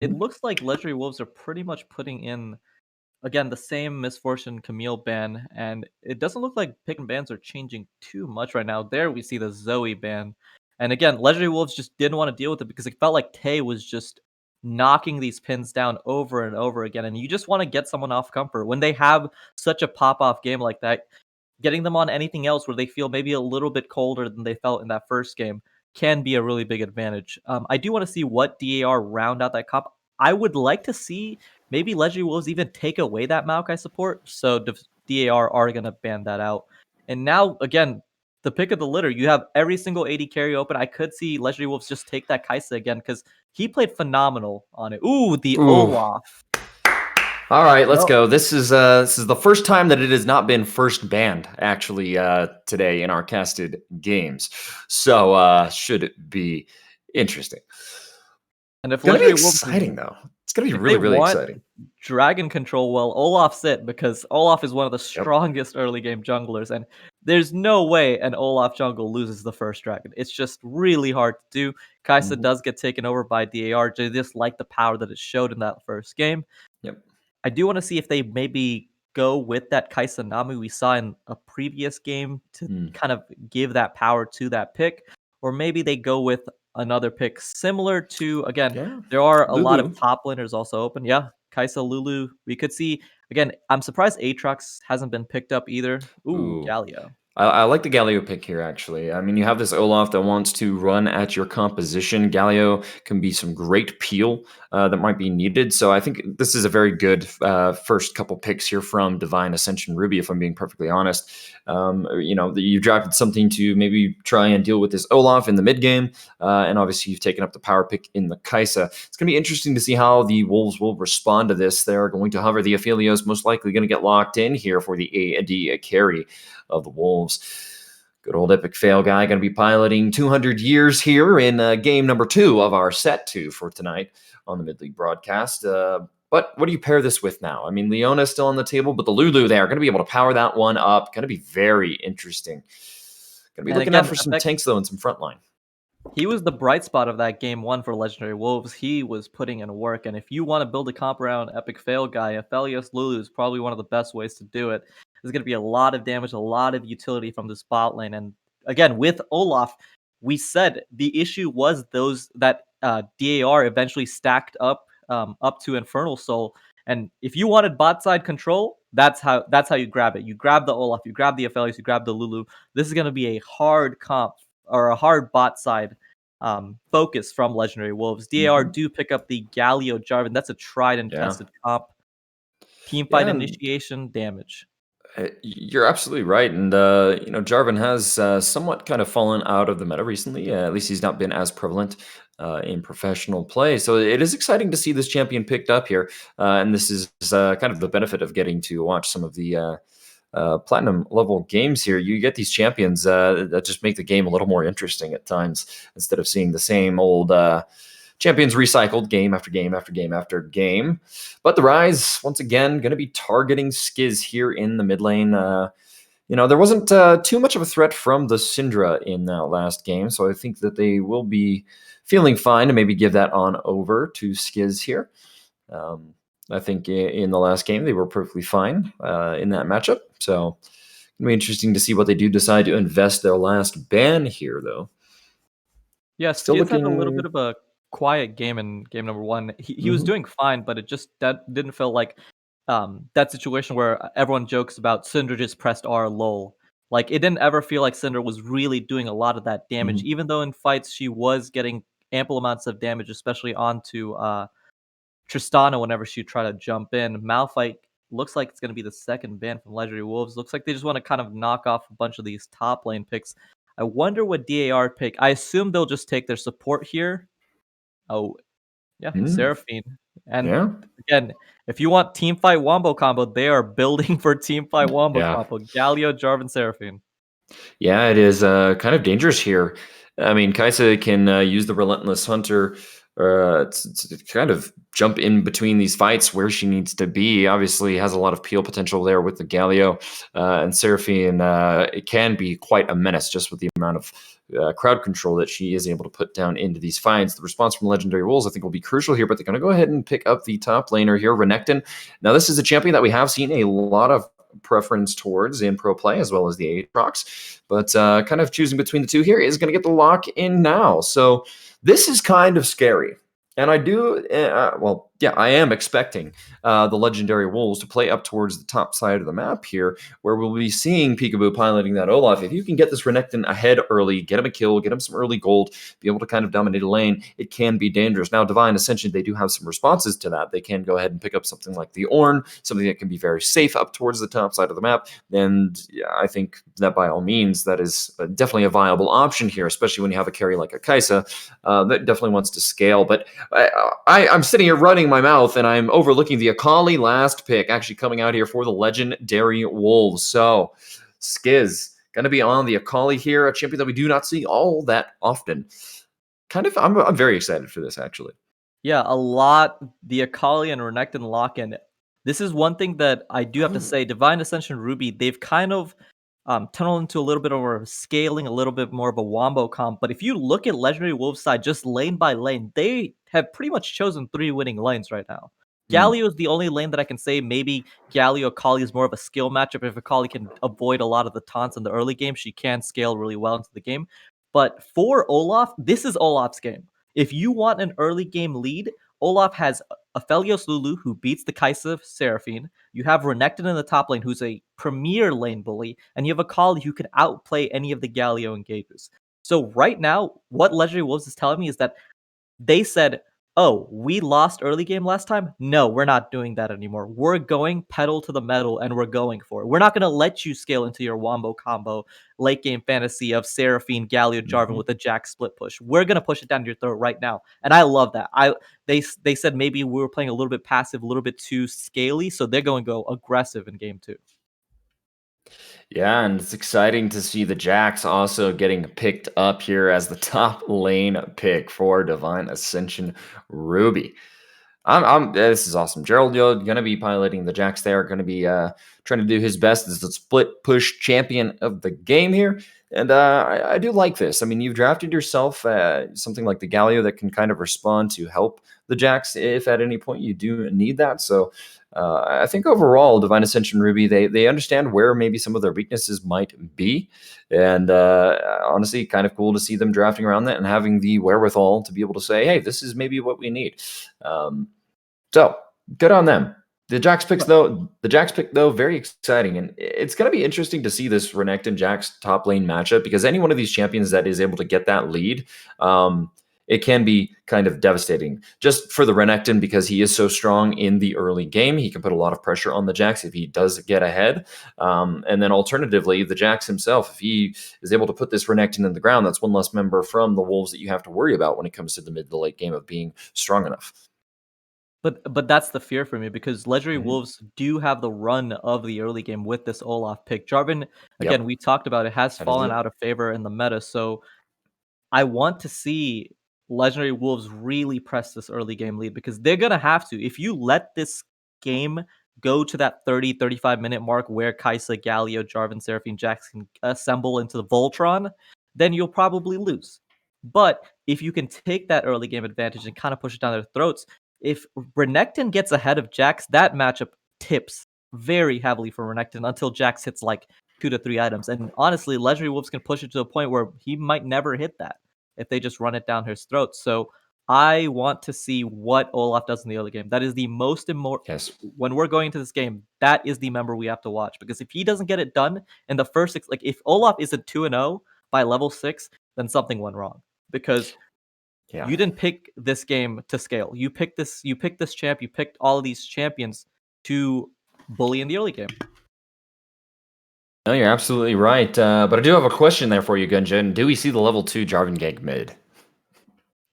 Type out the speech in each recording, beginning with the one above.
it Mhm. looks like Legendary Wolves are pretty much putting in, again, the same Misfortune Camille ban, and it doesn't look like pick and bans are changing too much right now. There we see the Zoe ban. And again, Legendary Wolves just didn't want to deal with it because it felt like Tay was just knocking these pins down over and over again. And you just want to get someone off comfort. When they have such a pop-off game like that, getting them on anything else where they feel maybe a little bit colder than they felt in that first game can be a really big advantage. I do want to see what DAR round out that comp. I would like to see maybe Legendary Wolves even take away that Maokai support, so DAR are going to ban that out. And now, again, the pick of the litter, you have every single AD carry open. I could see Legendary Wolves just take that Kaisa again because he played phenomenal on it. Ooh, the Ooh. Olaf. All right, let's No, go. This is the first time that it has not been first banned actually today in our casted games. So should be interesting. and if Gonna be Legendary Wolves exciting though. It's gonna be if they really, really want exciting. dragon control, well, Olaf's it because Olaf is one of the Yep. strongest early game junglers, and there's no way an Olaf jungle loses the first dragon. It's just really hard to do. Kaisa Mhm. does get taken over by DAR, just like the power that it showed in that first game. Yep. I do want to see if they maybe go with that Kaisa Nami we saw in a previous game to Mm. kind of give that power to that pick, or maybe they go with another pick similar to, again, Yeah. there are a lot of Lulu. top laners also open. Yeah, Kaisa, Lulu. We could see, again, I'm surprised Aatrox hasn't been picked up either. Ooh, Ooh. Galio. I like the Galio pick here, actually. I mean, you have this Olaf that wants to run at your composition. Galio can be some great peel that might be needed. So I think this is a very good first couple picks here from Divine Ascension Ruby, if I'm being perfectly honest. You drafted something to maybe try and deal with this Olaf in the mid game. And obviously, you've taken up the power pick in the Kaisa. It's going to be interesting to see how the Wolves will respond to this. They're going to hover the Aphelios, most likely going to get locked in here for the AD carry of the Wolves. Good old Epic Fail guy going to be piloting 200 years here in game number 2 of our set 2 for tonight on the Mid-League broadcast. But what do you pair this with now? I mean, Leona's still on the table, but the Lulu there, going to be able to power that one up. Going to be very interesting. Going to be And looking out again, for some tanks, though, and some frontline. he was the bright spot of that game 1 for Legendary Wolves. He was putting in work, and if you want to build a comp around Epic Fail guy, Aphelios Lulu is probably one of the best ways to do it. There's going to be a lot of damage, a lot of utility from this bot lane, and again, with Olaf, we said the issue was those that DAR eventually stacked up to Infernal Soul, and if you wanted bot side control, that's how you grab it. You grab the Olaf, you grab the Aphelios, you grab the Lulu. This is going to be a hard comp or a hard bot side focus from Legendary Wolves. DAR Mm-hmm. do pick up the Galio Jarvan. That's a tried and Yeah. tested comp. Team fight Yeah, and initiation, damage. You're absolutely right, and Jarvan has somewhat kind of fallen out of the meta recently. At least he's not been as prevalent in professional play. So it is exciting to see this champion picked up here, and this is kind of the benefit of getting to watch some of the platinum level games here. You get these champions that just make the game a little more interesting at times instead of seeing the same old. Champions recycled game after game after game after game. But the Rise, once again, going to be targeting Skiz here in the mid lane. There wasn't too much of a threat from the Syndra in that last game, so I think that they will be feeling fine to maybe give that on over to Skiz here. I think in the last game, they were perfectly fine in that matchup. So it'll be interesting to see what they do decide to invest their last ban here, though. Yeah, Still Skiz had a little looking... bit of a quiet game in game number 1. He was Mhm. doing fine, but it just that didn't feel like that situation where everyone jokes about Syndra just pressed R lol. Like it didn't ever feel like Syndra was really doing a lot of that damage, Mhm. even though in fights she was getting ample amounts of damage, especially onto Tristana whenever she try to jump in. Malphite looks like it's going to be the second ban from Legendary Wolves. Looks like they just want to kind of knock off a bunch of these top lane picks. I wonder what DAR pick. I assume they'll just take their support here. Oh, yeah, Mm. Seraphine. And Yeah. again, if you want team fight wombo combo, they are building for team fight wombo Yeah. combo. Galio, Jarvan, Seraphine. Yeah, it is kind of dangerous here. I mean, Kaisa can use the Relentless Hunter. It's kind of jump in between these fights where she needs to be. Obviously, has a lot of peel potential there with the Galio and Seraphine. It can be quite a menace just with the amount of crowd control that she is able to put down into these fights. The response from Legendary Wolves, I think, will be crucial here, but they're going to go ahead and pick up the top laner here, Renekton. Now, this is a champion that we have seen a lot of preference towards in pro play as well as the Aatrox, but kind of choosing between the two here is going to get the lock in now. So this is kind of scary. And I do, well, yeah, I am expecting the Legendary Wolves to play up towards the top side of the map here, where we'll be seeing Peekaboo piloting that Olaf. If you can get this Renekton ahead early, get him a kill, get him some early gold, be able to kind of dominate a lane, it can be dangerous. Now, Divine Ascension, they do have some responses to that. They can go ahead and pick up something like the Ornn, something that can be very safe up towards the top side of the map. And yeah, I think that by all means, that is definitely a viable option here, especially when you have a carry like a Kai'Sa that definitely wants to scale. But I'm sitting here running my mouth and I'm overlooking the Akali last pick actually coming out here for the Legendary Wolves. So Skiz going to be on the Akali here, a champion that we do not see all that often. I'm very excited for this actually. Yeah, a lot. The Akali and Renekton lock-in. This is one thing that I do have to say. Divine Ascension Ruby, they've kind of tunneled into a little bit of scaling, a little bit more of a wombo comp. But if you look at Legendary Wolves side, just lane by lane, they have pretty much chosen 3 winning lanes right now. Mm. Galio is the only lane that I can say maybe Galio Akali is more of a skill matchup. If Akali can avoid a lot of the taunts in the early game, she can scale really well into the game. But for Olaf, this is Olaf's game. If you want an early game lead, Olaf has Aphelios Lulu, who beats the Kai'Sa Seraphine. You have Renekton in the top lane, who's a premier lane bully, and you have Akali who can outplay any of the Galio engagers. So right now, what Legendary Wolves is telling me is that they said, "Oh, we lost early game last time? No, we're not doing that anymore. We're going pedal to the metal and we're going for it. We're not going to let you scale into your wombo combo late game fantasy of Seraphine, Galio, Jarvan Mhm. with a Jack split push. We're going to push it down your throat right now." And I love that. They said maybe we were playing a little bit passive, a little bit too scaly, so they're going to go aggressive in game 2. Yeah, and it's exciting to see the Jax also getting picked up here as the top lane pick for Divine Ascension Ruby. This is awesome. Gerald Yo going to be piloting the Jax there, going to be trying to do his best as the split push champion of the game here. And I do like this. I mean, you've drafted yourself something like the Galio that can kind of respond to help the Jax if at any point you do need that. So I think overall, Divine Ascension Ruby, they understand where maybe some of their weaknesses might be. And honestly, kind of cool to see them drafting around that and having the wherewithal to be able to say, hey, this is maybe what we need. So good on them. The Jax pick though, very exciting, and it's going to be interesting to see this Renekton Jax top lane matchup because any one of these champions that is able to get that lead, it can be kind of devastating. Just for the Renekton because he is so strong in the early game, he can put a lot of pressure on the Jax if he does get ahead, and then alternatively, the Jax himself, if he is able to put this Renekton in the ground, that's one less member from the Wolves that you have to worry about when it comes to the mid to late game of being strong enough. But that's the fear for me because Legendary Mhm. Wolves do have the run of the early game with this Olaf pick. Jarvan, again, Yep, we talked about it, has fallen absolutely. out of favor in the meta, so I want to see Legendary Wolves really press this early game lead because they're gonna have to. If you let this game go to that 30-35 minute mark where Kai'Sa, Galio, Jarvan, Seraphine, Jax can assemble into the Voltron, then you'll probably lose. But if you can take that early game advantage and kind of push it down their throats, if Renekton gets ahead of Jax, that matchup tips very heavily for Renekton until Jax hits like 2 to 3 items. And honestly, Legendary Wolves can push it to a point where he might never hit that if they just run it down his throat. So I want to see what Olaf does in the early game. That is the most important. Yes. When we're going into this game, that is the member we have to watch because if he doesn't get it done in the first 6, like if Olaf isn't 2-0 by level 6, then something went wrong because Yeah. you didn't pick this game to scale. You picked this champ, you picked all of these champions to bully in the early game. No, you're absolutely right. But I do have a question there for you, Gunjin. Do we see the level 2 Jarvan gank mid?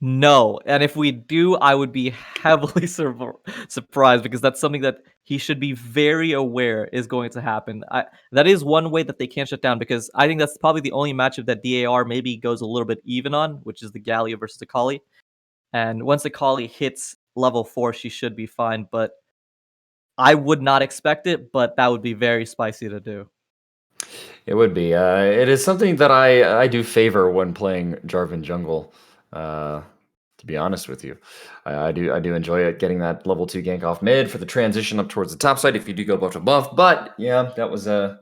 No, and if we do, I would be heavily surprised because that's something that he should be very aware is going to happen. That is one way that they can't shut down because I think that's probably the only matchup that DAR maybe goes a little bit even on, which is the Galio versus Akali. And once Akali hits level 4, she should be fine, but I would not expect it, but that would be very spicy to do. It would be. It is something that I do favor when playing Jarvan jungle. Uh, to be honest with you, I do enjoy it getting that level 2 gank off mid for the transition up towards the top side if you do go buff to buff. But yeah, that was a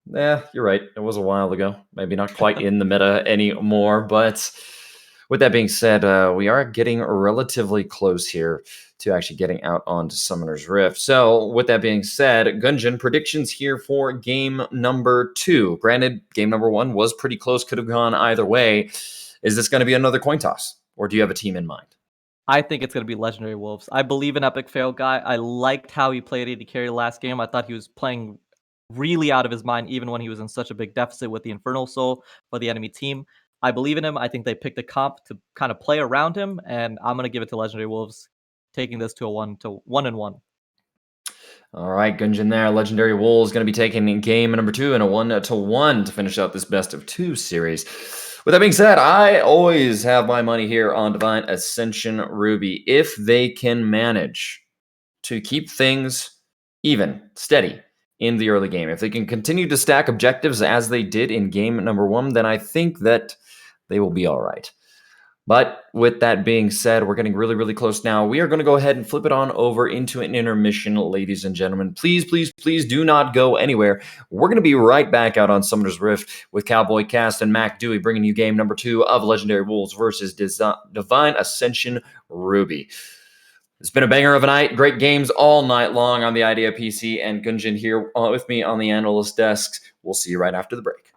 yeah, you're right. It was a while ago. Maybe not quite in the meta anymore. But with that being said, we are getting relatively close here to actually getting out onto Summoner's Rift. So, with that being said, Gungeon, predictions here for game number 2. Granted, game number 1 was pretty close, could have gone either way. Is this going to be another coin toss, or do you have a team in mind? I think it's gonna be Legendary Wolves. I believe in Epic Fail Guy. I liked how he played AD carry last game. I thought he was playing really out of his mind, even when he was in such a big deficit with the Infernal Soul for the enemy team. I believe in him. I think they picked a comp to kind of play around him, and I'm gonna give it to Legendary Wolves, taking this to a 1-1. All right, Gungeon there. Legendary Wolves going to be taking game number 2 and a 1-1 to finish out this best of 2 series. With that being said, I always have my money here on Divine Ascension Ruby. If they can manage to keep things even, steady in the early game, if they can continue to stack objectives as they did in game number 1, then I think that they will be all right. But with that being said, we're getting really, really close now. We are going to go ahead and flip it on over into an intermission, ladies and gentlemen. Please, please, please do not go anywhere. We're going to be right back out on Summoner's Rift with Cowboy Cast and Mac Dewey bringing you game number 2 of Legendary Wolves versus Divine Ascension Ruby. It's been a banger of a night. Great games all night long on the Idea PC, and Gungeon here with me on the analyst desks. We'll see you right after the break.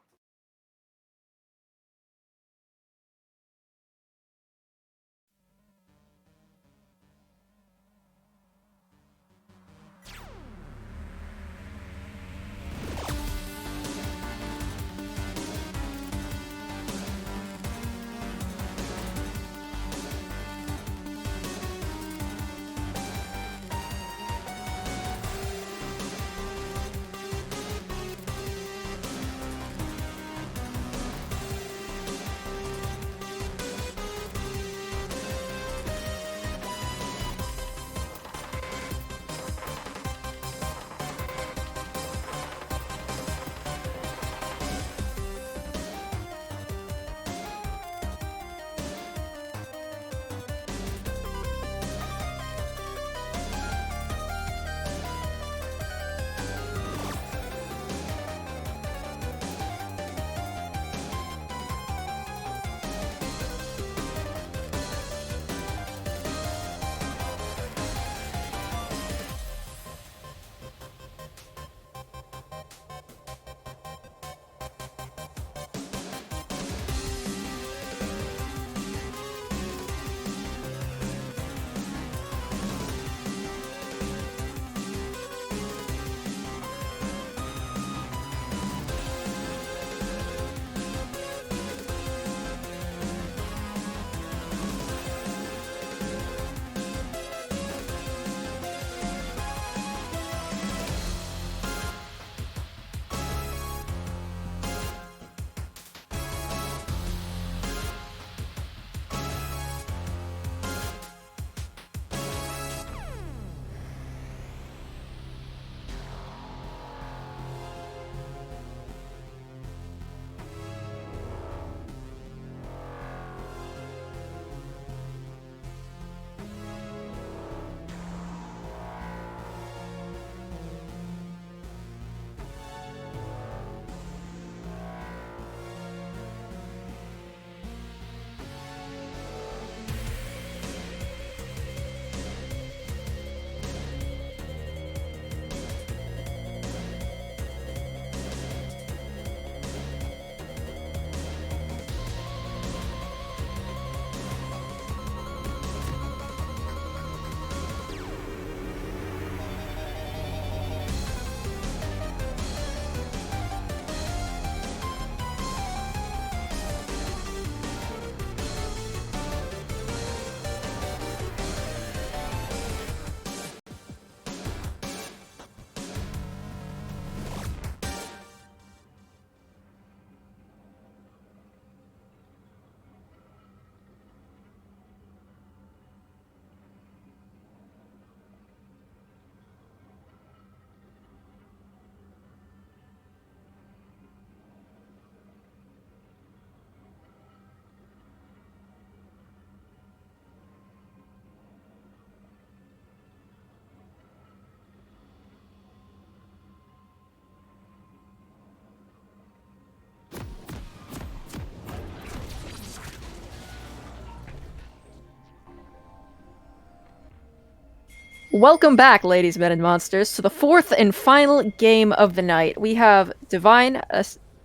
Welcome back, ladies, men, and monsters, to the fourth and final game of the night. We have Divine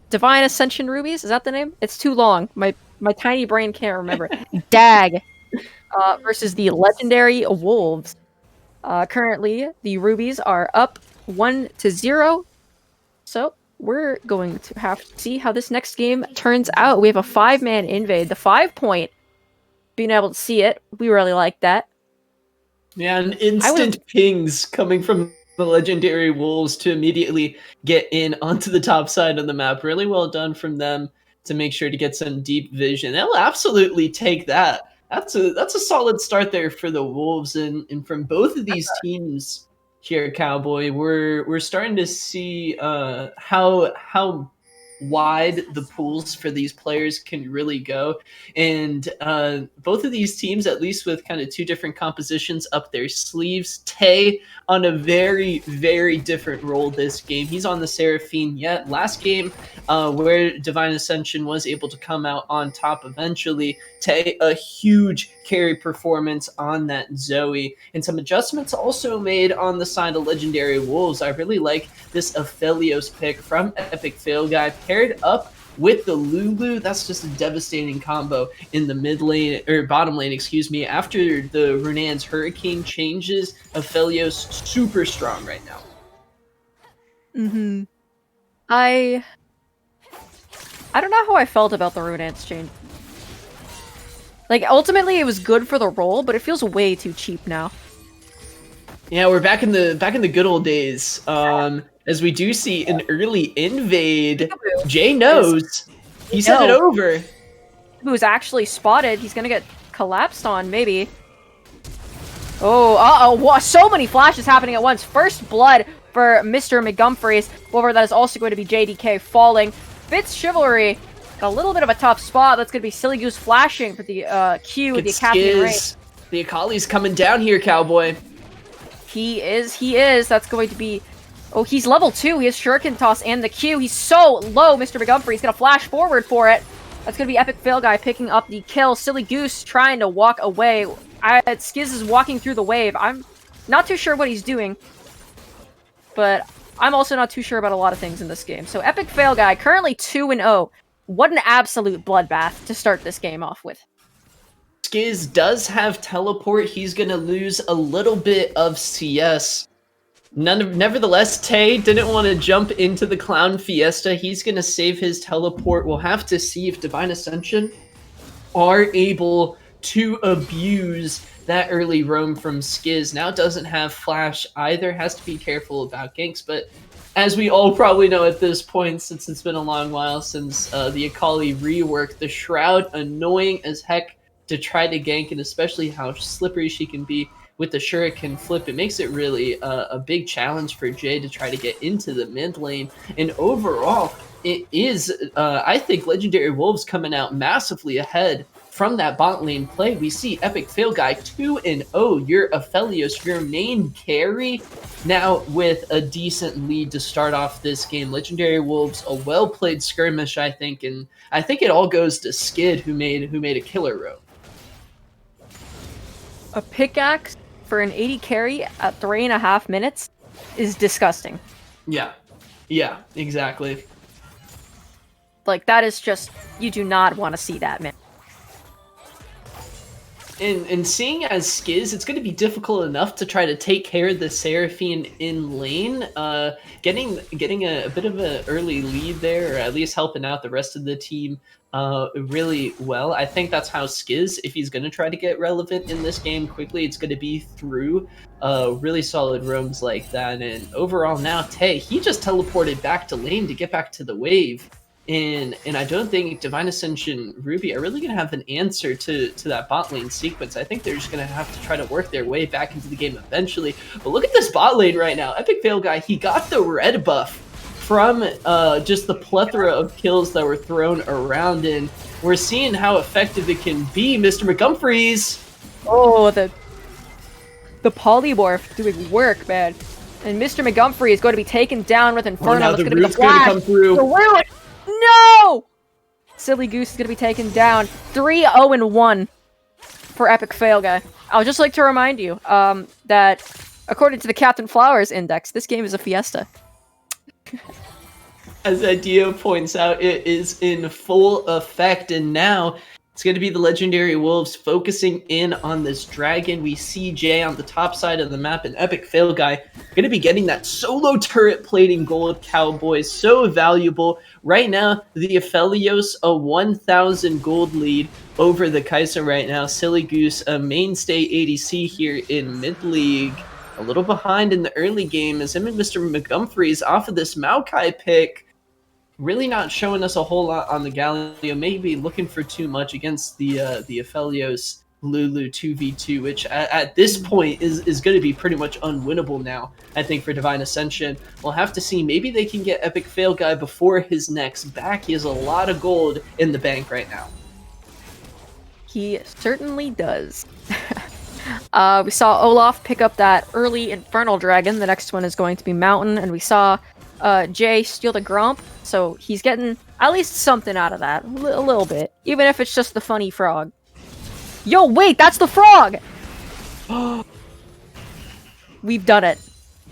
Ascension Rubies. Is that the name? It's too long. My tiny brain can't remember. Dag versus the Legendary Wolves. Currently, the Rubies are up 1-0. So we're going to have to see how this next game turns out. We have a 5-man invade. The 5-point, being able to see it, we really like that. Yeah, and instant pings coming from the Legendary Wolves to immediately get in onto the top side of the map. Really well done from them to make sure to get some deep vision. They'll absolutely take that. That's a solid start there for the Wolves, and from both of these teams here, Cowboy, we're starting to see how wide the pools for these players can really go. And both of these teams, at least with kind of two different compositions up their sleeves. Tay on a very, very different role this game. He's on the Seraphine yet. Last game, where Divine Ascension was able to come out on top eventually, Tay, a huge carry performance on that Zoe. And some adjustments also made on the side of Legendary Wolves. I really like this Aphelios pick from Epic Fail Guy paired up with the Lulu. That's just a devastating combo in the mid lane, or bottom lane, excuse me. After the Runan's Hurricane changes, Aphelios super strong right now. I don't know how I felt about the Runan's change. Like, ultimately it was good for the role, but it feels way too cheap now. Yeah, we're back in the good old days. As we do see an early invade. Jay knows. He sent it over. Who's actually spotted. He's gonna get collapsed on, maybe. Oh, uh-oh. So many flashes happening at once. First blood for Mr. McGumfries. However, that is also going to be JDK falling. Fitz Chivalry, a little bit of a tough spot. That's going to be Silly Goose flashing for the Q, the Captain Ray. The Akali's coming down here, Cowboy. He is. That's going to be... Oh, he's level 2. He has Shuriken Toss and the Q. He's so low, Mr. McGumfrey. He's going to flash forward for it. That's going to be Epic Fail Guy picking up the kill. Silly Goose trying to walk away. Skiz is walking through the wave. I'm not too sure what he's doing. But I'm also not too sure about a lot of things in this game. So Epic Fail Guy, currently 2-0. What an absolute bloodbath to start this game off with. Skiz does have teleport. He's going to lose a little bit of CS. Nevertheless, Tay didn't want to jump into the Clown Fiesta. He's going to save his teleport. We'll have to see if Divine Ascension are able to abuse that early roam from Skiz. Now doesn't have flash either. Has to be careful about ganks, but as we all probably know at this point, since it's been a long while since the Akali reworked, the Shroud, annoying as heck to try to gank, and especially how slippery she can be with the Shuriken flip. It makes it really a big challenge for Jay to try to get into the mid lane. And overall, it is, I think, Legendary Wolves coming out massively ahead from that bot lane play. We see Epic Fail Guy 2-0. Your Aphelios, your main carry, now with a decent lead to start off this game. Legendary Wolves, a well-played skirmish, I think, and I think it all goes to Skid, who made a killer roam. A pickaxe for an 80 carry at 3.5 minutes is disgusting. Yeah, exactly. Like, that is just, you do not want to see that, man. And seeing as Skiz, it's going to be difficult enough to try to take care of the Seraphine in lane. Getting a bit of an early lead there, or at least helping out the rest of the team really well. I think that's how Skiz, if he's going to try to get relevant in this game quickly, it's going to be through really solid roams like that. And overall now, Tay, he just teleported back to lane to get back to the wave. And I don't think Divine Ascension Ruby are really going to have an answer to that bot lane sequence. I think they're just going to have to try to work their way back into the game eventually. But look at this bot lane right now. Epic Fail Guy, he got the red buff from just the plethora of kills that were thrown around, and we're seeing how effective it can be. Mr. McGumfries! Oh, the polymorph doing work, man. And Mr. McGumfrey is going to be taken down with Inferno. Now It's the going to be the root's going to flash. come through. The root! No! Silly Goose is going to be taken down. 3-0-1 for Epic Fail Guy. I would just like to remind you that According to the Captain Flowers Index, this game is a fiesta. As Ideo points out, it is in full effect, and now it's going to be the Legendary Wolves focusing in on this dragon. We see Jay on the top side of the map, an Epic Fail guy, going to be getting that solo turret plating gold cowboy, so valuable. Right now, the Aphelios, a 1,000 gold lead over the Kai'Sa right now. Silly Goose, a mainstay ADC here in mid-league. A little behind in the early game as him and Mr. McGumfrey's off of this Maokai pick. Really not showing us a whole lot on the Galio. Maybe looking for too much against the Aphelios Lulu 2v2, which at this point is going to be pretty much unwinnable now, I think, for Divine Ascension. We'll have to see. Maybe they can get Epic Fail Guy before his next back. He has a lot of gold in the bank right now. He certainly does. We saw Olaf pick up that early Infernal Dragon. The next one is going to be Mountain, and we saw Jay steal the Gromp, so he's getting at least something out of that. A little bit. Even if it's just the funny frog. Yo, wait, that's the frog! We've done it.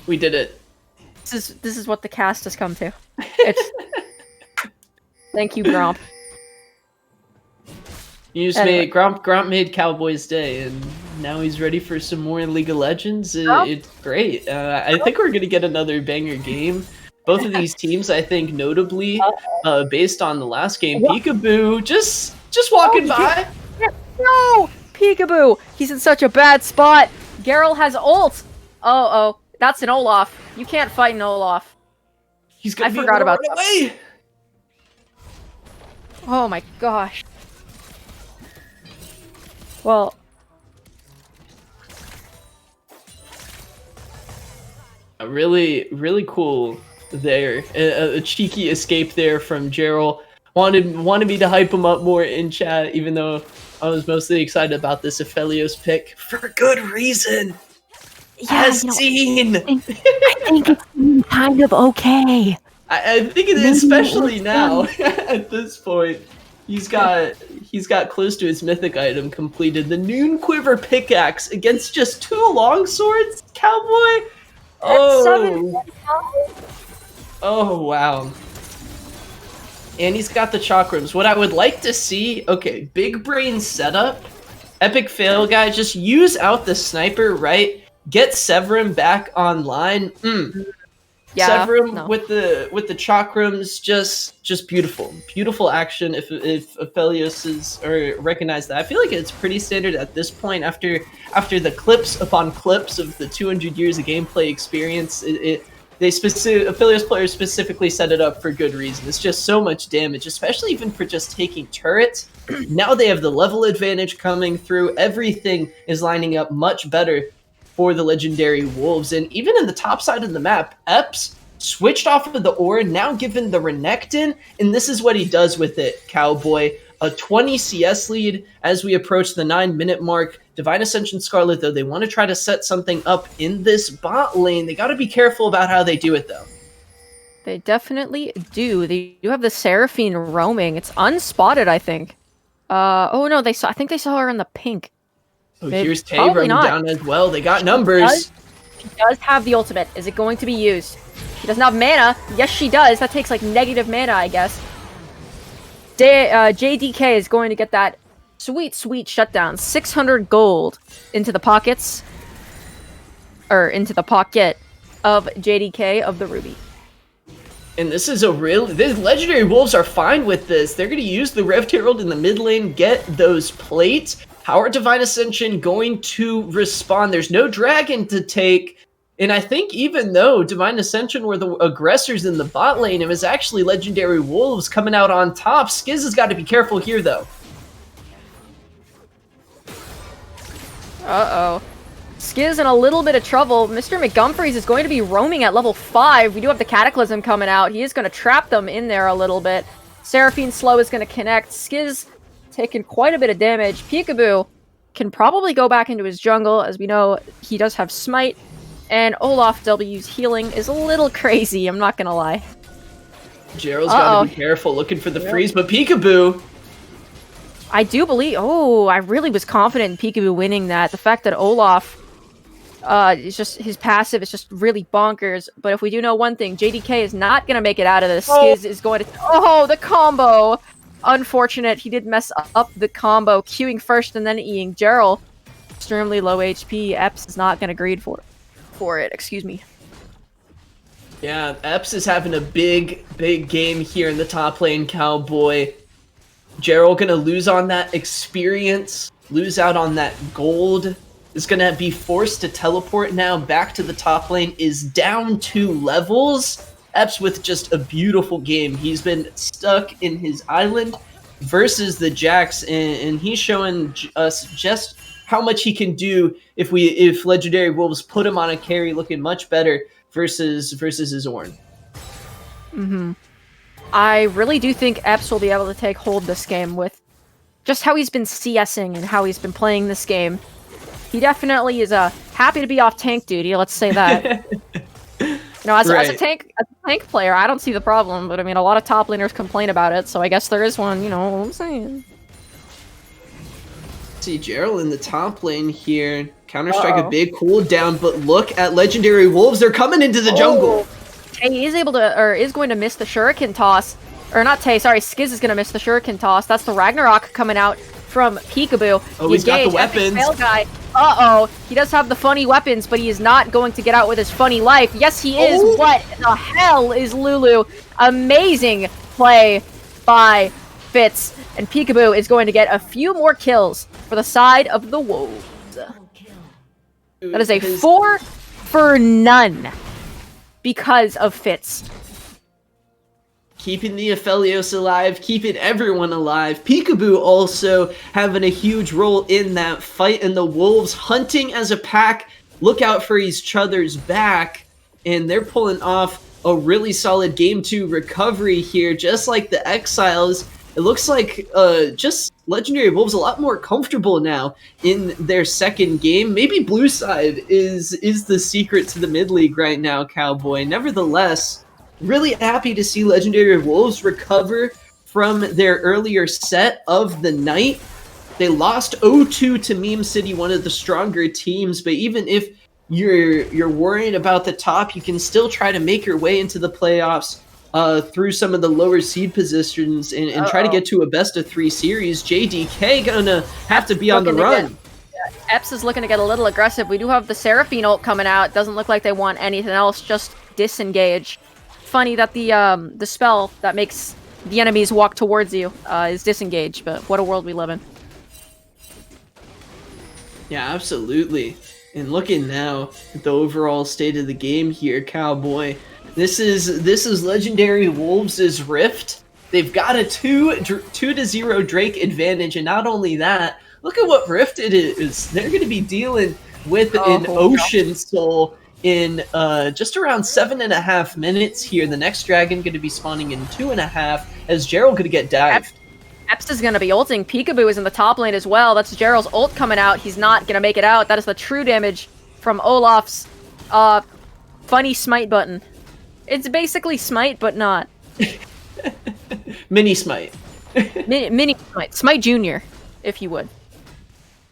We did it. This is what the cast has come to. It's... Thank you, Gromp. You just made Gromp made Cowboy's day, and now he's ready for some more League of Legends. It's great. I think we're gonna get another banger game. Both of these teams, I think, notably, based on the last game, Peekaboo just walking by. No, Peekaboo. He's in such a bad spot. Geralt has ult. Oh, that's an Olaf. You can't fight an Olaf. I forgot about that. Oh my gosh. Well, really, really cool there. A cheeky escape there from Gerald. Wanted me to hype him up more in chat, even though I was mostly excited about this Aphelios pick for good reason. yeah, As seen. I think it's kind of okay. I think it is, especially now at this point. He's got close to his mythic item completed. The Noon Quiver pickaxe against just 2 longswords, Cowboy. Oh wow. And he's got the chakrams. What I would like to see, okay, big brain setup. Epic Fail Guy, just use out the sniper, right? Get Severin back online. Yeah, Severin with the chakrams, just beautiful action. If Aphelios is or recognize that, I feel like it's pretty standard at this point. After the clips upon clips of the 200 years of gameplay experience, Aphelios players specifically set it up for good reason. It's just so much damage, especially even for just taking turrets. Now they have the level advantage coming through. Everything is lining up much better for the Legendary Wolves. And even in the top side of the map, Epps switched off of the ore, now given the Renekton, and this is what he does with it, Cowboy. A 20 CS lead as we approach the 9-minute mark. Divine Ascension Scarlet, though, they want to try to set something up in this bot lane. They got to be careful about how they do it, though. They definitely do. They do have the Seraphine roaming. It's unspotted, I think. Oh no, I think they saw her in the pink. Oh, here's Tay running down as well. They got numbers. She does have the ultimate. Is it going to be used? She doesn't have mana. Yes, she does. That takes like negative mana, I guess. JDK is going to get that sweet shutdown. 600 gold into the pockets. Or into the pocket of JDK of the Ruby. And this is the Legendary Wolves are fine with this. They're going to use the Rift Herald in the mid lane, get those plates. How are Divine Ascension going to respond? There's no dragon to take. And I think even though Divine Ascension were the aggressors in the bot lane, it was actually Legendary Wolves coming out on top. Skiz has got to be careful here, though. Uh-oh. Skiz in a little bit of trouble. Mr. McGumfreys is going to be roaming at level 5. We do have the Cataclysm coming out. He is going to trap them in there a little bit. Seraphine Slow is going to connect. Skiz taking quite a bit of damage. Peekaboo can probably go back into his jungle. As we know, he does have Smite. And Olaf W's healing is a little crazy, I'm not going to lie. Gerald's got to be careful looking for the freeze, but Peekaboo... I do believe... Oh, I really was confident in Peekaboo winning that. The fact that Olaf It's just his passive is just really bonkers. But if we do know one thing, JDK is not gonna make it out of this. Skiz is going to. Oh, the combo! Unfortunate. He did mess up the combo, queuing first and then Eing. Gerald, extremely low HP. Epps is not gonna greed for it. Excuse me. Yeah, Epps is having a big game here in the top lane, Cowboy. Gerald gonna lose on that experience, lose out on that gold. Is gonna be forced to teleport now back to the top lane, is down 2 levels. Epps with just a beautiful game. He's been stuck in his island versus the Jax, and he's showing us just how much he can do if Legendary Wolves put him on a carry, looking much better versus his Ornn. I really do think Epps will be able to take hold this game with just how he's been CSing and how he's been playing this game. He definitely is happy to be off tank duty, let's say that. As a tank player, I don't see the problem, but I mean, a lot of top laners complain about it, so I guess there is one, you know what I'm saying. See Gerald in the top lane here. Counter-Strike a big cooldown, but look at Legendary Wolves. They're coming into the jungle. Tay is going to miss the Shuriken toss. Or not Tay, sorry, Skiz is going to miss the Shuriken toss. That's the Ragnarok coming out from Peekaboo. Oh, he's got the weapons. Fail guy. Uh-oh. He does have the funny weapons, but he is not going to get out with his funny life. Yes, he is. Oh. What the hell is Lulu? Amazing play by Fitz. And Peekaboo is going to get a few more kills for the side of the Wolves. That is a 4 for none because of Fitz. Keeping the Aphelios alive, keeping everyone alive. Peekaboo also having a huge role in that fight, and the Wolves hunting as a pack. Look out for each other's back, and they're pulling off a really solid Game 2 recovery here, just like the Exiles. It looks like just Legendary Wolves a lot more comfortable now in their second game. Maybe Blue Side is the secret to the mid-league right now, Cowboy. Nevertheless, really happy to see Legendary Wolves recover from their earlier set of the night. They lost 0-2 to Meme City, one of the stronger teams, but even if you're worried about the top, you can still try to make your way into the playoffs through some of the lower seed positions and try to get to a best-of-3 series. JDK gonna have to be on the run. Epps is looking to get a little aggressive. We do have the Seraphine ult coming out. Doesn't look like they want anything else, just disengage. Funny that the spell that makes the enemies walk towards you is disengage, but what a world we live in. Yeah, absolutely. And looking now at the overall state of the game here, Cowboy, this is Legendary Wolves' Rift. They've got a 2-0 Drake advantage, and not only that, look at what Rift it is. They're going to be dealing with an Ocean Soul in just around 7.5 minutes here. The next dragon going to be spawning in 2.5 as Gerald going to get dived. Epps is going to be ulting. Peekaboo is in the top lane as well. That's Gerald's ult coming out. He's not going to make it out. That is the true damage from Olaf's funny smite button. It's basically smite, but not. Mini smite. Mini smite. Smite Junior, if you would.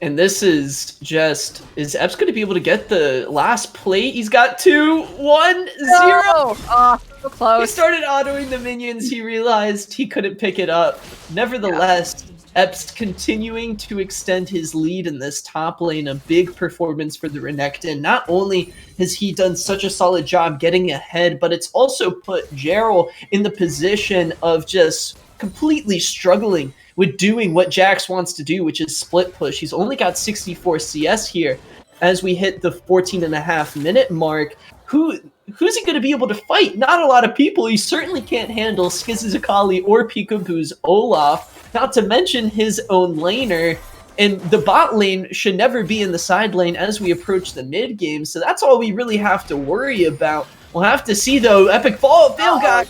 And this is just... Is Epps going to be able to get the last plate? He's got 2, 1, 0! Oh, so close. He started autoing the minions. He realized he couldn't pick it up. Nevertheless, Epps continuing to extend his lead in this top lane. A big performance for the Renekton. Not only has he done such a solid job getting ahead, but it's also put Gerald in the position of just completely struggling with doing what Jax wants to do, which is split push. He's only got 64 CS here as we hit the 14.5 minute mark. Who's he going to be able to fight? Not a lot of people. He certainly can't handle Skiz's Akali or Peekaboo's Olaf, not to mention his own laner. And the bot lane should never be in the side lane as we approach the mid game. So that's all we really have to worry about. We'll have to see, though. Epic Fail Guy.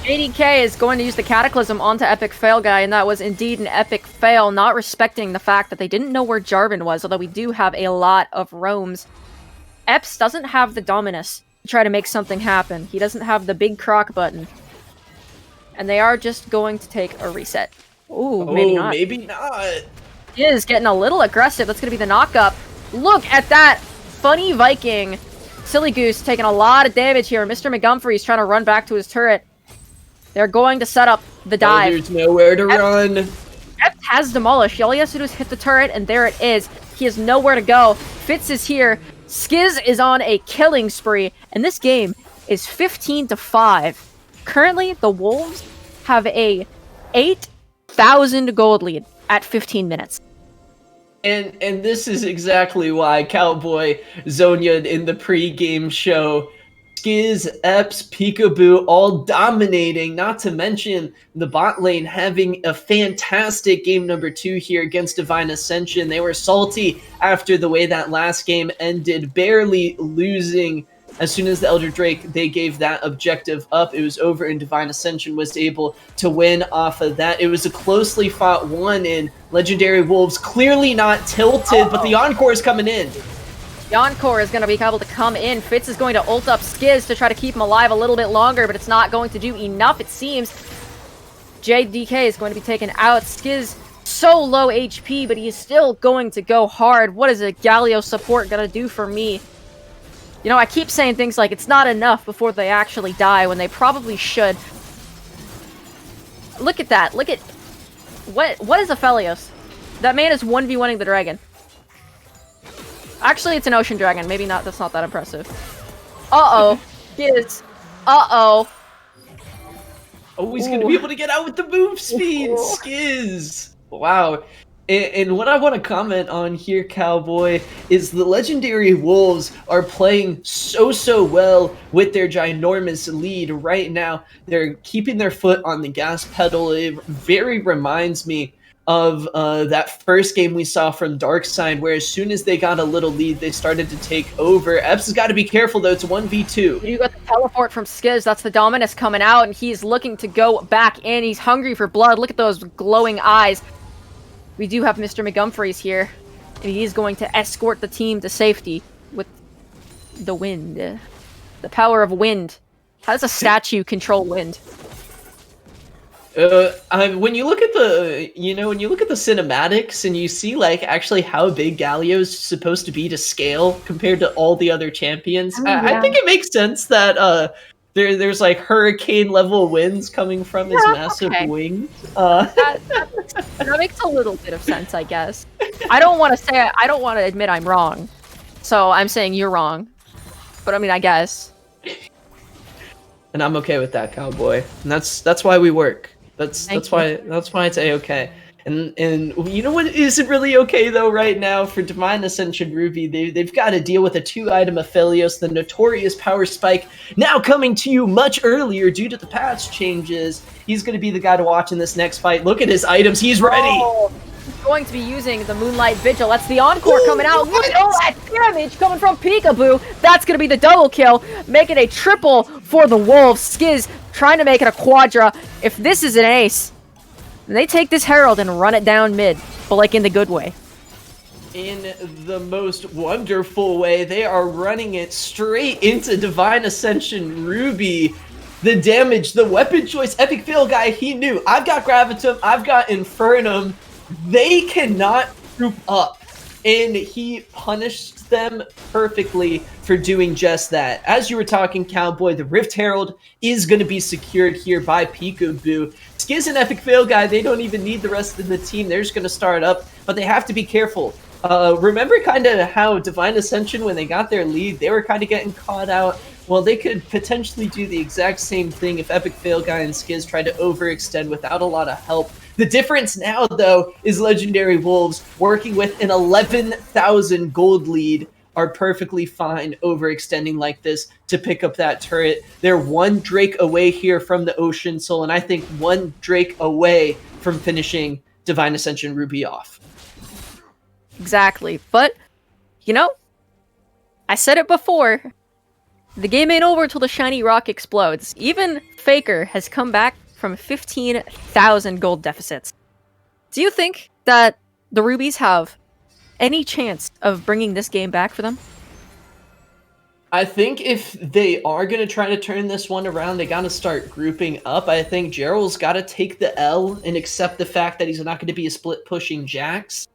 JDK is going to use the Cataclysm onto Epic Fail Guy, and that was indeed an epic fail, not respecting the fact that they didn't know where Jarvan was, although we do have a lot of roams. Epps doesn't have the Dominus to try to make something happen. He doesn't have the big croc button. And they are just going to take a reset. Ooh, maybe not. Maybe not. He is getting a little aggressive. That's going to be the knock-up. Look at that Funny Viking. Silly Goose taking a lot of damage here. Mr. Montgomery's trying to run back to his turret. They're going to set up the dive. There's nowhere to run. Eps has demolished. All he has to do is hit the turret, and there it is. He has nowhere to go. Fitz is here. Skiz is on a killing spree, and this game is 15-5. Currently, the Wolves have a 8,000 gold lead at 15 minutes. And this is exactly why Cowboy Zonya in the pre-game show, Skiz, Eps, Peekaboo all dominating, not to mention the bot lane having a fantastic game number 2 here against Divine Ascension. They were salty after the way that last game ended, barely losing. As soon as the Elder Drake, they gave that objective up. It was over, and Divine Ascension was able to win off of that. It was a closely fought one, and Legendary Wolves clearly not tilted, but the Encore is coming in. The Encore is going to be able to come in. Fitz is going to ult up Skiz to try to keep him alive a little bit longer, but it's not going to do enough, it seems. JDK is going to be taken out. Skiz so low HP, but he is still going to go hard. What is a Galio support going to do for me? You know, I keep saying things like it's not enough before they actually die, when they probably should. Look at that. Look at... What is Aphelios? That man is 1v1ing the dragon. Actually, it's an ocean dragon. Maybe not. That's not that impressive. Uh-oh. Skiz. Uh-oh. Oh, he's going to be able to get out with the move speed. Skiz. Wow. And what I want to comment on here, Cowboy, is the Legendary Wolves are playing so well with their ginormous lead right now. They're keeping their foot on the gas pedal. It very reminds me of that first game we saw from Darkside, where as soon as they got a little lead, they started to take over. Eps has got to be careful, though. It's 1v2. You got the teleport from Skiz. That's the Dominus coming out, and he's looking to go back in. He's hungry for blood. Look at those glowing eyes. We do have Mr. Montgomery's here, and he's going to escort the team to safety with the wind. The power of wind. How does a statue control wind? When you look at the, when you look at the cinematics and you see like actually how big Galio's supposed to be to scale compared to all the other champions, I think it makes sense that there's like hurricane level winds coming from his massive wings. That makes a little bit of sense, I guess. I don't want to admit I'm wrong, so I'm saying you're wrong. But I mean, I guess. And I'm okay with that, Cowboy. And that's why we work. That's why it's a-okay. And you know what isn't really okay though right now for Divine Ascension Ruby? They've got to deal with a 2-item Aphelios, the notorious power spike, now coming to you much earlier due to the patch changes. He's going to be the guy to watch in this next fight. Look at his items. He's ready. Oh, he's going to be using the Moonlight Vigil. That's the Encore coming out. Look at all that damage coming from Peekaboo. That's going to be the double kill, making a triple for the Wolves. Skiz trying to make it a quadra. If this is an ace, they take this Herald and run it down mid, but like in the good way. In the most wonderful way, they are running it straight into Divine Ascension Ruby. The damage, the weapon choice, Epic Fail guy, he knew. I've got Gravitum, I've got Infernum. They cannot group up. And he punished them perfectly for doing just that. As you were talking, Cowboy, the Rift Herald is going to be secured here by Peekaboo. Skiz and Epic Fail Guy, they don't even need the rest of the team. They're just going to start up, but they have to be careful. Remember kind of how Divine Ascension, when they got their lead, they were kind of getting caught out? Well, they could potentially do the exact same thing if Epic Fail Guy and Skiz tried to overextend without a lot of help. The difference now, though, is Legendary Wolves working with an 11,000 gold lead are perfectly fine overextending like this to pick up that turret. They're one Drake away here from the Ocean Soul, and I think one Drake away from finishing Divine Ascension Ruby off. Exactly. But, you know, I said it before. The game ain't over until the shiny rock explodes. Even Faker has come back from 15,000 gold deficits. Do you think that the Rubies have any chance of bringing this game back for them? I think if they are going to try to turn this one around, they got to start grouping up. I think Gerald's got to take the L and accept the fact that he's not going to be a split pushing Jax.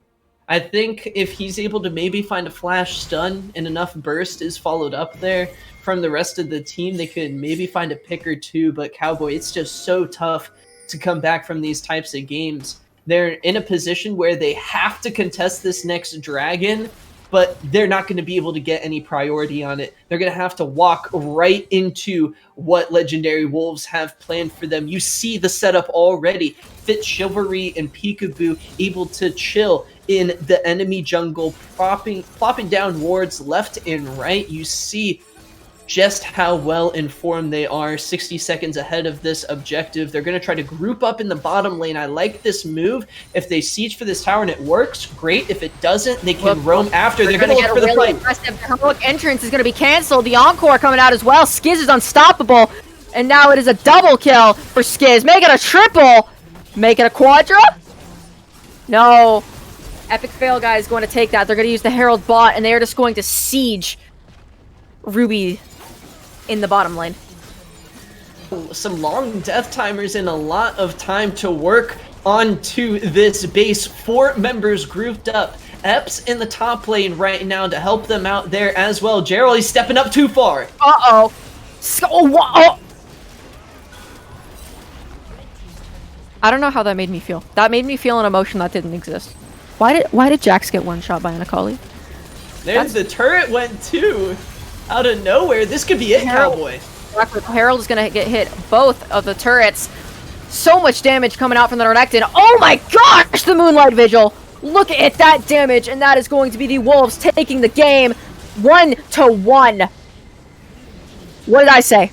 I think if he's able to maybe find a flash stun and enough burst is followed up there from the rest of the team, they could maybe find a pick or two. But Cowboy, it's just so tough to come back from these types of games. They're in a position where they have to contest this next dragon, but they're not going to be able to get any priority on it. They're going to have to walk right into what Legendary Wolves have planned for them. You see the setup already. Fit Chivalry and Peekaboo able to chill in the enemy jungle, plopping down wards left and right. You see just how well informed they are, 60 seconds ahead of this objective. They're going to try to group up in the bottom lane. I like this move. If they siege for this tower and it works, great. If it doesn't, they can roam after. They're going to look for the fight. The heroic entrance is going to be canceled. The Encore coming out as well. Skiz is unstoppable. And now it is a double kill for Skiz. Make it a triple. Make it a quadra? No. Epic Fail guy is going to take that. They're going to use the Herald bot, and they are just going to siege Ruby in the bottom lane. Some long death timers and a lot of time to work onto this base. 4 members grouped up. Epps in the top lane right now to help them out there as well. Gerald, he's stepping up too far. Uh-oh. Oh. I don't know how that made me feel. That made me feel an emotion that didn't exist. Why did Jax get one shot by an Akali? There's the turret went too. Out of nowhere. This could be it, Cowboy. Herald is going to get hit both of the turrets. So much damage coming out from the Renekton. Oh my gosh, the Moonlight Vigil. Look at that damage, and that is going to be the Wolves taking the game 1-1. What did I say?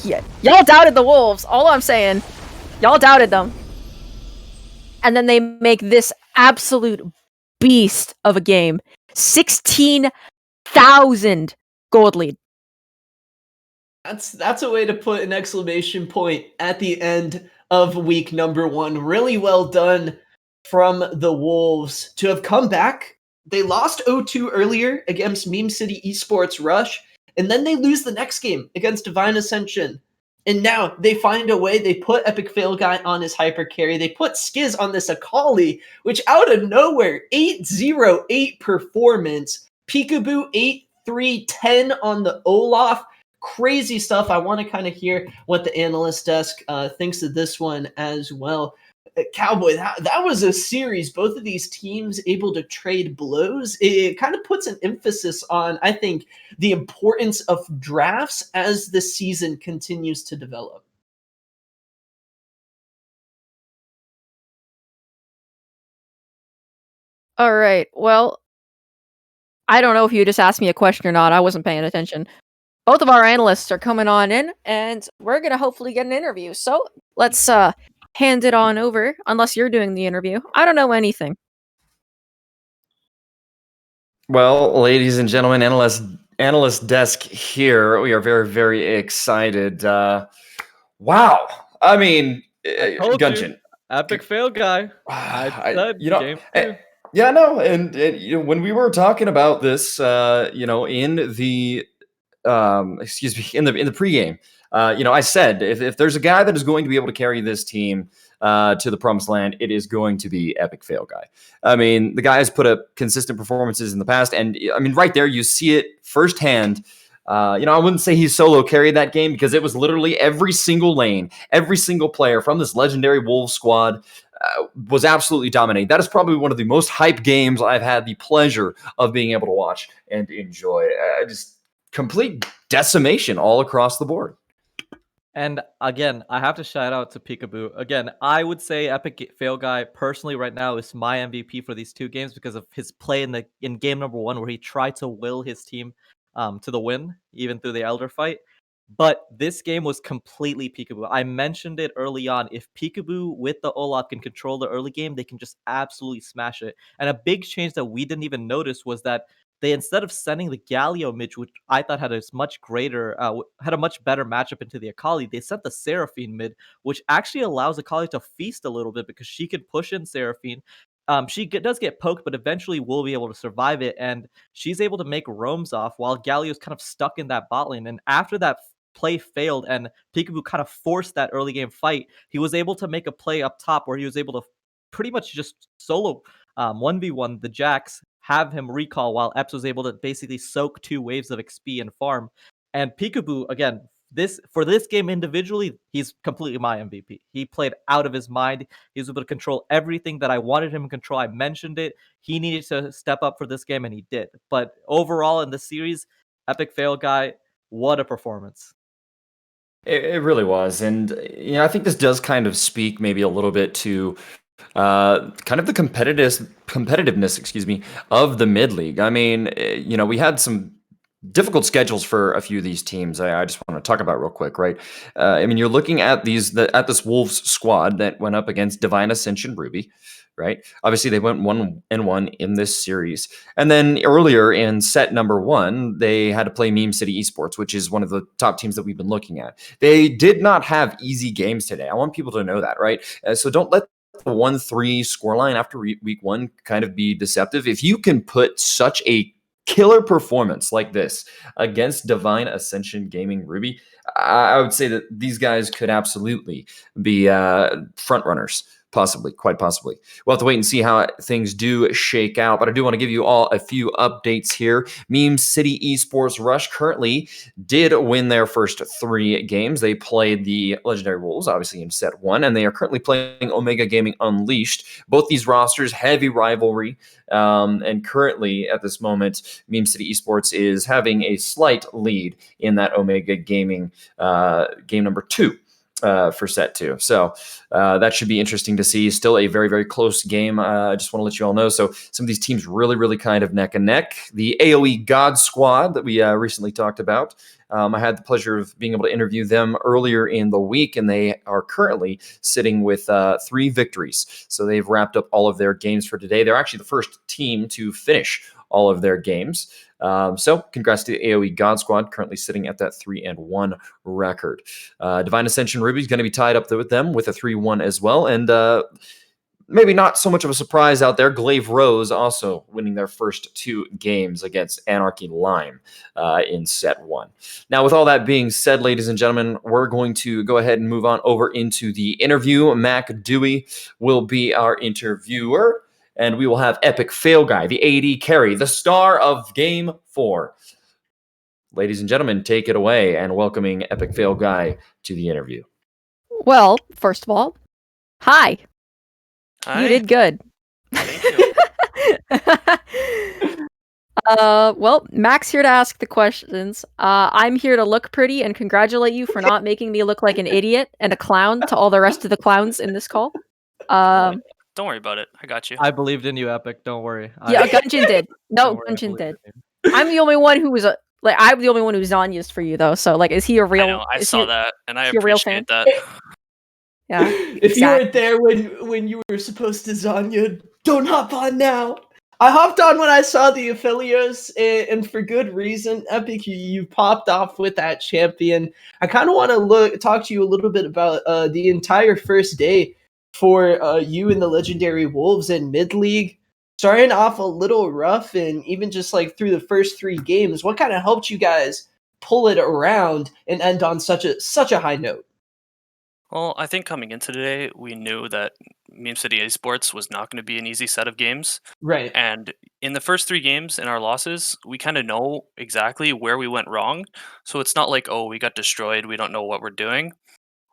Yeah, y'all doubted the Wolves. All I'm saying, y'all doubted them. And then they make this absolute beast of a game. 16,000 gold lead. That's a way to put an exclamation point at the end of week number 1. Really well done from the Wolves to have come back. They lost 0-2 earlier against Meme City Esports Rush, and then they lose the next game against Divine Ascension. And now they find a way. They put Epic Fail Guy on his hyper carry. They put Skiz on this Akali, which out of nowhere, 808 performance. Peekaboo 8-3-10 on the Olaf. Crazy stuff. I want to kind of hear what the analyst desk thinks of this one as well. Cowboy, that was a series. Both of these teams able to trade blows. It kind of puts an emphasis on, I think, the importance of drafts as the season continues to develop. All right. Well, I don't know if you just asked me a question or not. I wasn't paying attention. Both of our analysts are coming on in, and we're going to hopefully get an interview. So let's hand it on over, unless you're doing the interview. I don't know anything. Well, ladies and gentlemen, analyst desk here. We are very, very excited. Wow. I mean, Gungeon. Epic Fail Guy. I said, game 2. Yeah, no, and when we were talking about this, in the in the pregame, I said if there's a guy that is going to be able to carry this team to the promised land, it is going to be Epic Fail Guy. I mean, the guy has put up consistent performances in the past, and I mean, right there, you see it firsthand. I wouldn't say he solo carried that game because it was literally every single lane, every single player from this legendary Wolves squad was absolutely dominating. That is probably one of the most hype games I've had the pleasure of being able to watch and enjoy. Just complete decimation all across the board. And again, I have to shout out to Peekaboo. Again, I would say Epic Fail Guy personally right now is my MVP for these 2 games because of his play in game number 1 where he tried to will his team to the win, even through the Elder fight. But this game was completely Peekaboo. I mentioned it early on. If Peekaboo with the Olaf can control the early game, they can just absolutely smash it. And a big change that we didn't even notice was that they, instead of sending the Galio mid, which I thought had a much better matchup into the Akali, they sent the Seraphine mid, which actually allows Akali to feast a little bit because she can push in Seraphine. She does get poked, but eventually will be able to survive it, and she's able to make roams off while Galio's kind of stuck in that bot lane. And after that play failed and Peekaboo kind of forced that early game fight, he was able to make a play up top where he was able to pretty much just solo 1v1, the Jax have him recall while Epps was able to basically soak 2 waves of XP and farm. And Peekaboo, again, for this game individually, he's completely my MVP. He played out of his mind. He was able to control everything that I wanted him to control. I mentioned it. He needed to step up for this game, and he did. But overall in the series, Epic Fail Guy, what a performance. It really was. And I think this does kind of speak maybe a little bit to kind of the competitiveness, excuse me, of the mid league. I mean, we had some difficult schedules for a few of these teams. I just want to talk about real quick, right? I mean, you're looking at this Wolves squad that went up against Divine Ascension Ruby, right? Obviously, they went 1-1 in this series, and then earlier in set number 1, they had to play Meme City Esports, which is one of the top teams that we've been looking at. They did not have easy games today. I want people to know that, right? So don't let the 1-3 scoreline after week 1 kind of be deceptive. If you can put such a killer performance like this against Divine Ascension Gaming Ruby, I would say that these guys could absolutely be front runners. Possibly, quite possibly. We'll have to wait and see how things do shake out. But I do want to give you all a few updates here. Meme City Esports Rush currently did win their first 3 games. They played the Legendary Wolves, obviously, in set 1, and they are currently playing Omega Gaming Unleashed. Both these rosters, heavy rivalry. And currently, at this moment, Meme City Esports is having a slight lead in that Omega Gaming game number 2. For set 2. So that should be interesting to see. Still a very, very close game. I just want to let you all know. So some of these teams really, really kind of neck and neck. The AoE God Squad that we recently talked about, I had the pleasure of being able to interview them earlier in the week, and they are currently sitting with 3 victories. So they've wrapped up all of their games for today. They're actually the first team to finish all of their games. So congrats to the AoE God Squad, currently sitting at that 3-1 record. Divine Ascension Ruby is going to be tied up with them with a 3-1 as well. And maybe not so much of a surprise out there, Glaive Rose also winning their first 2 games against Anarchy Lime in set 1. Now, with all that being said, ladies and gentlemen, we're going to go ahead and move on over into the interview. Mac Dewey will be our interviewer. And we will have Epic Fail Guy, the AD carry, the star of Game 4. Ladies and gentlemen, take it away and welcoming Epic Fail Guy to the interview. Well, first of all, hi. Hi. You did good. Thank you. Well, Mac's here to ask the questions. I'm here to look pretty and congratulate you for not making me look like an idiot and a clown to all the rest of the clowns in this call. Don't worry about it. I got you. I believed in you, Epic. Don't worry. Yeah, Gungeon did. No, Don't worry, I Gungeon believed did. in you. I'm the only one who was I'm the only one who Zanya's for you though. So like, is he a real? I know. I saw that, and I is he a real appreciate that. Yeah. If you weren't there when you were supposed to Zanya, don't hop on now. I hopped on when I saw the affiliates, and for good reason. Epic, you popped off with that champion. I kind of want to talk to you a little bit about the entire first day for you and the Legendary Wolves in mid league. Starting off a little rough, and even just like through the first 3 games, what kind of helped you guys pull it around and end on such a high note? Well, I think coming into today, we knew that Meme City Esports was not going to be an easy set of games. Right. And in the first 3 games in our losses, we kind of know exactly where we went wrong. So it's not like, oh, we got destroyed, we don't know what we're doing.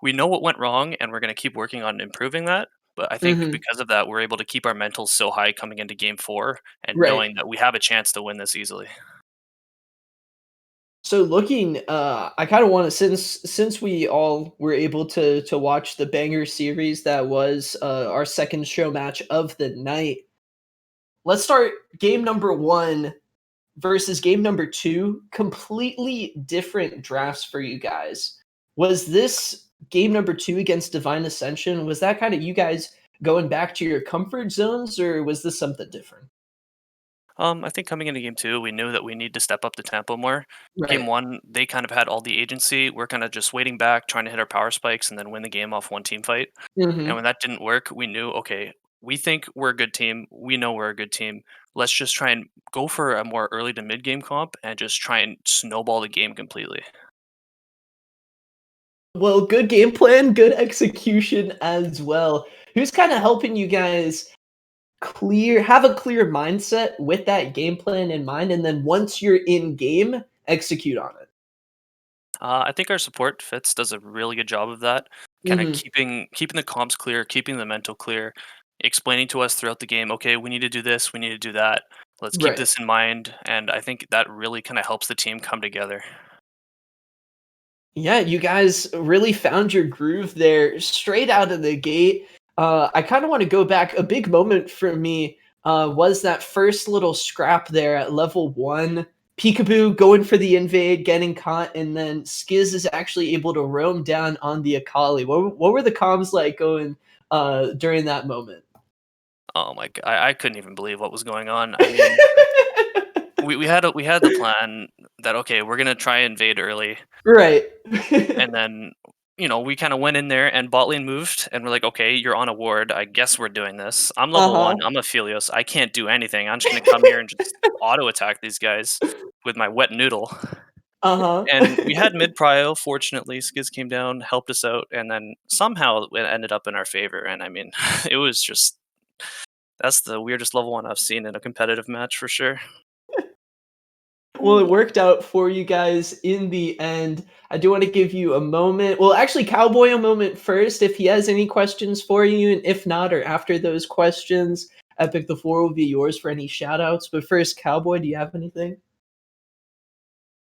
We know what went wrong, and we're going to keep working on improving that. But I think because of that, we're able to keep our mentals so high coming into game 4 and Right. knowing that we have a chance to win this easily. So looking, I kind of want to, since we all were able to watch the banger series that was our second show match of the night. Let's start game number 1 versus game number 2. Completely different drafts for you guys. Was this game number 2 against Divine Ascension? Was that kind of you guys going back to your comfort zones, or was this something different? I think coming into game 2, we knew that we need to step up the tempo more. Right. Game 1, they kind of had all the agency. We're kind of just waiting back, trying to hit our power spikes, and then win the game off one team fight. And when that didn't work, we knew, okay, we think we're a good team. We know we're a good team. Let's just try and go for a more early to mid game comp and just try and snowball the game completely. Well, good game plan, good execution as well. Who's kind of helping you guys have a clear mindset with that game plan in mind, and then once you're in game, execute on it? I think our support Fitz does a really good job of that, kind of Mhm. keeping the comms clear, keeping the mental clear, explaining to us throughout the game. Okay, we need to do this, we need to do that. Let's keep Right. this in mind, and I think that really kind of helps the team come together. Yeah, you guys really found your groove there straight out of the gate. I kind of want to go back. A big moment for me was that first little scrap there at level 1. Peekaboo going for the invade, getting caught, and then Skiz is actually able to roam down on the Akali. What were the comms like going during that moment? Oh my god, I couldn't even believe what was going on. I mean, we had the plan that okay, we're gonna try and invade early, Right. and then we kind of went in there and bot lane moved, and we're like, okay, you're on a ward. I guess we're doing this. I'm level Uh-huh. 1. I'm a Philios. I can't do anything. I'm just gonna come here and just auto attack these guys with my wet noodle. Uh-huh. And we had mid prio. Fortunately, Skiz came down, helped us out, and then somehow it ended up in our favor. And I mean, it was just that's the weirdest level 1 I've seen in a competitive match for sure. Well, it worked out for you guys in the end. I do want to give you a moment. Well, actually, Cowboy a moment first, if he has any questions for you, and if not, or after those questions, Epic, the floor will be yours for any shout outs. But first, Cowboy, do you have anything?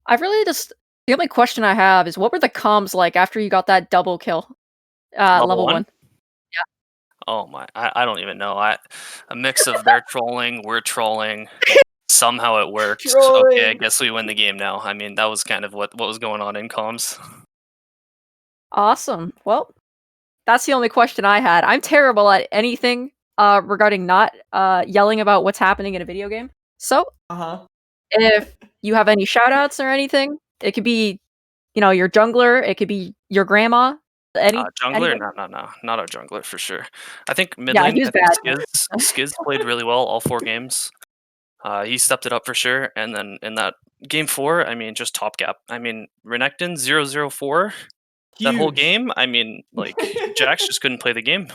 I really just the only question I have is what were the comms like after you got that double kill? Level Level 1. 1. Oh my, I don't even know. A mix of their trolling, we're trolling. Somehow it worked. Okay, I Trolling. guess we win the game now. I mean, that was kind of what was going on in comms. Awesome. Well, that's the only question I had. I'm terrible at anything regarding not yelling about what's happening in a video game. So, Uh-huh. if you have any shout outs or anything, it could be, your jungler, it could be your grandma, Jungler? anybody. No, no, no, not our jungler for sure. I think mid Yeah, lane. he was I think bad. Skiz played really well all 4 games. He stepped it up for sure. And then in that game 4, I mean, just top gap. I mean, Renekton 0-0-4 that whole Huge. game. I mean, like Jax just couldn't play the game.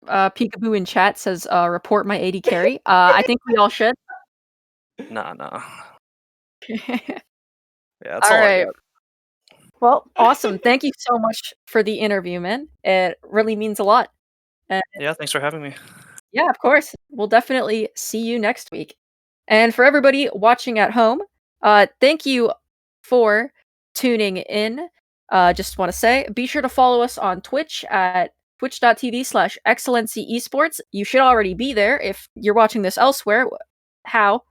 Peekaboo in chat says, report my 80 carry. I think we all should. Nah, nah. Yeah, that's All all I right. got. Well, awesome. Thank you so much for the interview, man. It really means a lot. And Yeah, thanks for having me. yeah, of course. We'll definitely see you next week. And for everybody watching at home, thank you for tuning in. Just want to say, be sure to follow us on Twitch at twitch.tv/excellency esports. You should already be there if you're watching this elsewhere. How?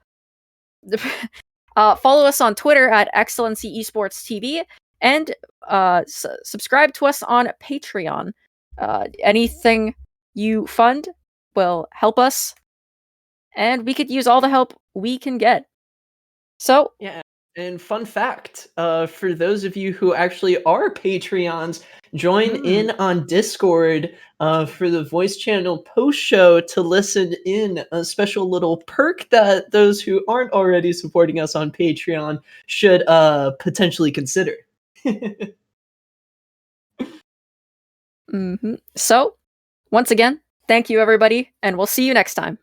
Follow us on Twitter at excellency esports TV and subscribe to us on Patreon. Anything you fund will help us, and we could use all the help we can get. So, Yeah. And fun fact, for those of you who actually are Patreons, join in on Discord for the voice channel post show to listen in a special little perk that those who aren't already supporting us on Patreon should potentially consider. so once again, thank you everybody, and we'll see you next time.